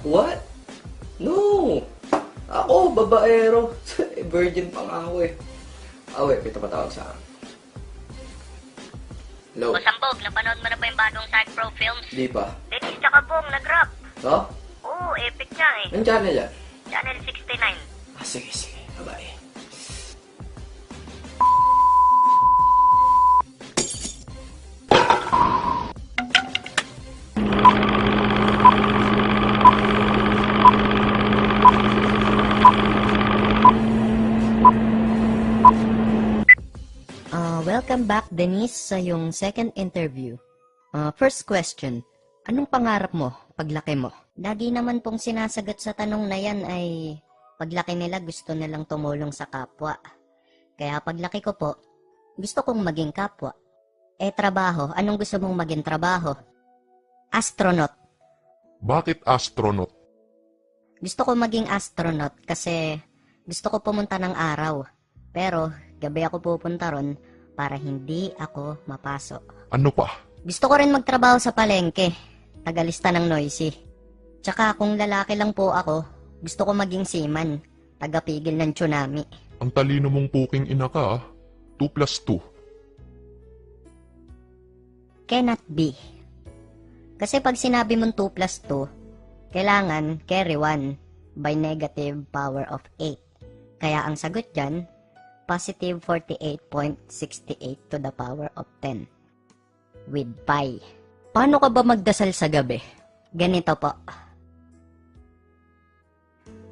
What? No! Ako, babaero. Virgin pa nga ako eh. Wait, ito patawag sa akin. Hello? Sambog, napanood mo na ba yung bagong Side Pro Films? Di pa. Dennis tsaka Bong, nag-rap. No? Oo, epic niya eh. Anong channel yan? Channel 69. Sige. Bye. Welcome back, Denise, sa yung second interview. First question, anong pangarap mo paglaki mo? Lagi naman pong sinasagot sa tanong na yan ay paglaki nila gusto nilang tumulong sa kapwa. Kaya paglaki ko po, gusto kong maging kapwa. Trabaho, anong gusto mong maging trabaho? Astronaut. Bakit astronaut? Gusto ko maging astronaut kasi gusto ko pumunta ng araw. Pero gabi ako pupunta ron para hindi ako mapasok. Ano pa? Gusto ko rin magtrabaho sa palengke, tagalista ng noisy. Tsaka kung lalaki lang po ako, gusto ko maging seaman, tagapigil ng tsunami. Ang talino mong puking ina ka, 2 plus 2. Cannot be. Kasi pag sinabi mong 2 plus 2, kailangan carry 1 by negative power of 8. Kaya ang sagot dyan, positive 48.68 to the power of 10. With pi. Paano ka ba magdasal sa gabi? Ganito po.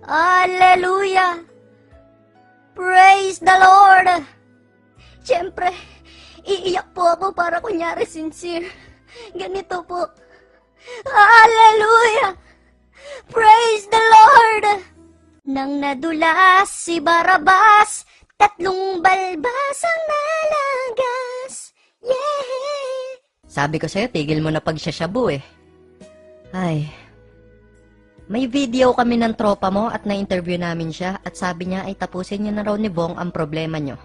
Hallelujah! Praise the Lord! Siyempre, iiyak po ako para kunyari sincere. Ganito po. Hallelujah! Praise the Lord! Nang nadulas si Barabas, 3 balbas ang nalagas. Yeah! Sabi ko sa'yo, tigil mo na pagsasyabu eh. Ay. May video kami ng tropa mo at na-interview namin siya at sabi niya ay tapusin niyo na raw ni Bong ang problema niyo.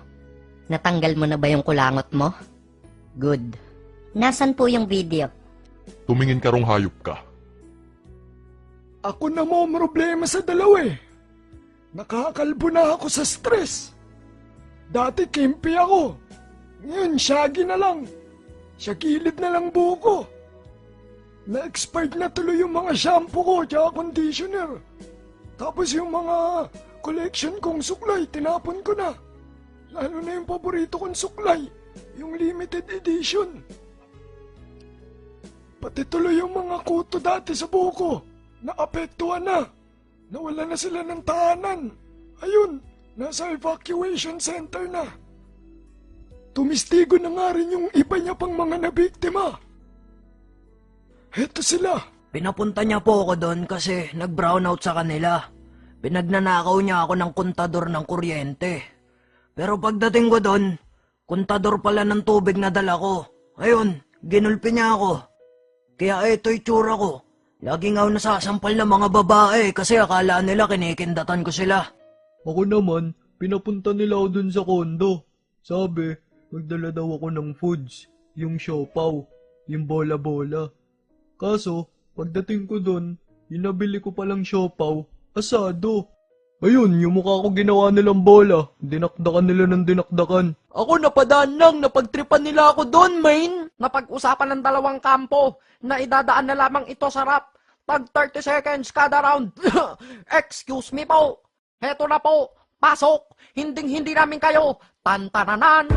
Natanggal mo na ba yung kulangot mo? Good. Nasaan po yung video? Tumingin ka rong hayop ka. Ako na mo problema sa dalawa eh. Nakakalbo na ako sa stress. Dati kimpi ako. Ngayon, shaggy na lang. Sa kilid na lang buko. Na-expired na tuloy yung mga shampoo ko tsaka conditioner. Tapos yung mga collection kong suklay, tinapon ko na. Lalo na yung paborito kong suklay, yung limited edition. Pati tuloy yung mga kuto dati sa buko, naapektuhan na. Nawala na sila ng tahanan. Ayun, nasa evacuation center na. Tumistigo na nga rin yung iba niya pang mga nabiktima. Heto sila. Pinapunta niya po ako doon kasi nag-brownout sa kanila. Pinagnanakaw niya ako ng kontador ng kuryente. Pero pagdating ko doon, kontador pala ng tubig na dala ko. Ayun, ginulpi niya ako. Kaya ito'y tsura ko. Laging ako nasasampal ng mga babae kasi akala nila kinikindatan ko sila. Ako naman, pinapunta nila ako dun sa kondo. Sabi, magdala daw ako ng foods, yung siopaw, yung bola-bola. Kaso, pagdating ko dun, yung nabili ko palang siopaw, asado. Ayun, yung mukha ko ginawa nilang bola, dinakdakan nila ng dinakdakan. Ako napadaan lang, napagtripan nila ako doon, main. Napag-usapan ng dalawang kampo na idadaan na lamang ito sa rap. Tag 30 seconds kada round. Excuse me po. Heto na po. Pasok. Hinding-hindi namin kayo. Tantananan.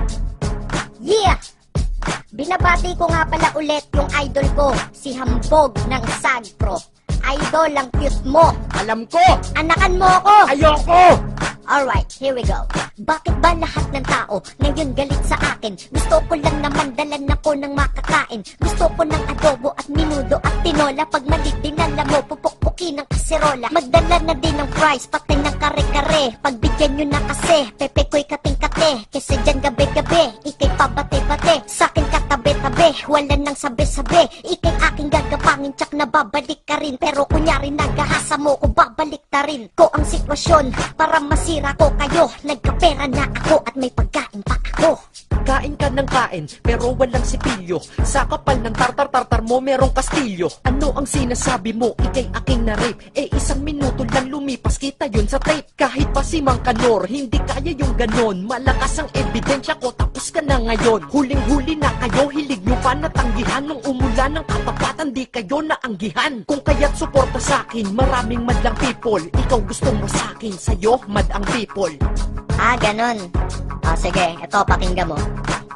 Yeah! Binabati ko nga pala ulit yung idol ko, si Hambog ng Sagpro. Idol, ang cute mo. Alam ko. Anakan mo ako. Ayoko. Alright, here we go. Bakit ba lahat ng tao ngayon galit sa akin? Gusto ko lang naman dalan ako ng makakain. Gusto ko ng adobo at minudo at tinola. Pag mali dinala mo, pupukpukin ng kaserola. Magdala na din ng fries, pati ng kare-kare. Pagbigyan nyo na kasi, pepe ko'y kating-kate. Kasi dyan gabi-gabi, ikay pabate-bate. Sa'kin katabi-tabi, wala nang sabi-sabi. Ikay aking gagapangin, tsak na babalik ka rin. Pero kunyari nagahasa mo ko, babalik ta rin ko ang sitwasyon para masira ko kayo. Nagkapera na ako at may pagkain pa ako. Kain ka ng kain, pero walang sipilyo. Sa kapal ng tartar-tartar mo, merong kastilyo. Ano ang sinasabi mo? Ika'y aking na-rape. Eh, 1 minuto lang lumipas, kita yun sa tape. Kahit pa si Mang Kanor, hindi kaya yung ganon. Malakas ang ebidensya ko, tapos ka na ngayon. Huling-huli na kayo, hilig nyo pa natanggihan. Nung umulan ng katapatan, di kayo naanggihan. Kung kaya't suporta sa'kin, maraming madlang people. Ikaw gustong masakin, sa'yo mad ang people. Ah, ganun. O sige, eto pakinggan mo.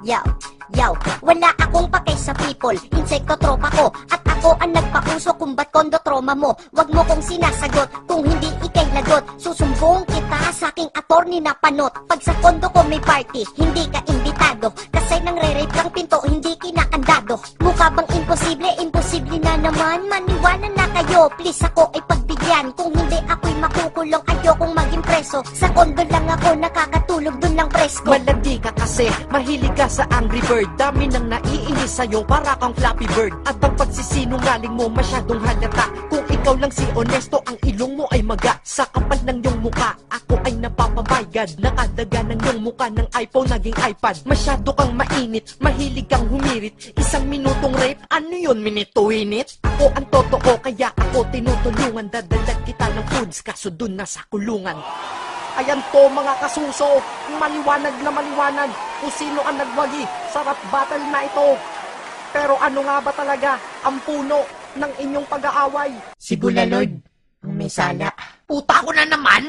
Yaw, wala akong pakay sa people. Insekto tropa ko, at ako ang nagpauso kung ba't kondo trauma mo. Wag mo kong sinasagot, kung hindi ikay lagot. Susumbong kita sa aking attorney na panot. Pag sa kondo ko may party, hindi ka imbitado. Kasi nang re-rape kang pinto, hindi kinakandado. Mukha bang imposible? Imposible na naman. Maniwala na kayo, please ako ay pagbigyan. Kung hindi ako'y makukulong, ayokong maging preso. Sa kondo lang ako nakakatulog, dun lang presko. Malandi ka kasi, mahilig ka sa Angry Bird. Dami nang naiinis sa'yo, para kang Flappy Bird. At ang pagsisinungaling mo masyadong halata. Kung ikaw lang si honesto, ang ilong mo ay maga. Sa kapal ng iyong muka, ako ay napapabaygad. Nakadaga ng iyong muka ng iPhone naging iPad. Masyado kang mainit, mahilig kang humirit. 1 minutong rape, ano yun, minute to win it? Ako ang totoo, kaya ako tinutulungan. Dadalag kita ng foods, kaso dun na sa kulungan. Ayan to mga kasuso, maliwanag na maliwanag kung sino ang nagwagi sa rap battle na ito. Pero ano nga ba talaga ang puno ng inyong pag-aaway? Si Bulalord, ang may sala. Puta ko na naman!